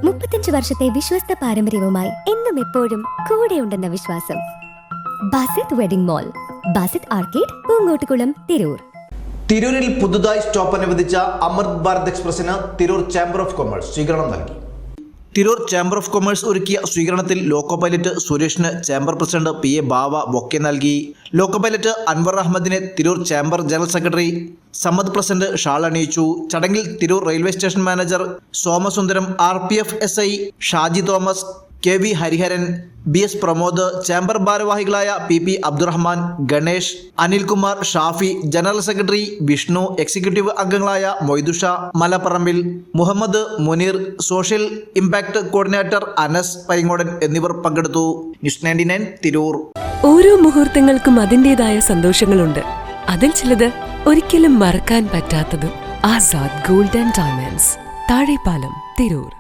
35 വർഷത്തെ വിശ്വസ്ത പാരമ്പര്യവുമായി എന്നും എപ്പോഴും കൂടെയുണ്ടെന്ന വിശ്വാസം. Basith wedding mall, Basith arcade, Poongottukulam, Tirur. തിരൂരിൽ പുതുതായി സ്റ്റോപ്പ് അനുവദിച്ച അമൃത് ഭാരത് എക്സ്പ്രസിന് തിരൂർ ചേംബർ ഓഫ് കൊമേഴ്സ് സ്വീകരണം നൽകി. തിരൂർ ചേംബർ ഓഫ് കൊമേഴ്സ് ഒരുക്കിയ സ്വീകരണത്തിൽ ലോക്കോ പൈലറ്റ് സുരേഷിന് chamber president PA Bava bouquet നൽകി. ലോക്കോ പൈലറ്റ് അൻവർ അഹമ്മദിനെ Tirur chamber general secretary Sammad president shawl അണിയിച്ചു. ചടങ്ങിൽ Tirur railway station manager Somasundaram, RPF SI Shaji Thomas, KV Hariharan, BS Pramod, chamber ഭാരവാഹികളായ PP Abdurahman, Ganesh, Anilkumar, Shafi, general secretary Vishnu, executive അംഗങ്ങളായ Moidusha, Malapparambil, Muhammad, Muneer, social impact coordinator Anas Paingodan എന്നിവർ പങ്കെടുത്തു. ന്യൂസ് 99 തിരൂർ. ഓരോ മുഹൂർത്തങ്ങൾക്കും അതിൻ്റെതായ സന്തോഷങ്ങളുണ്ട്. അതിൽ ചിലത് ഒരിക്കലും മറക്കാൻ പറ്റാത്തതും. Azad gold and diamonds, Thazhepalam, Tirur.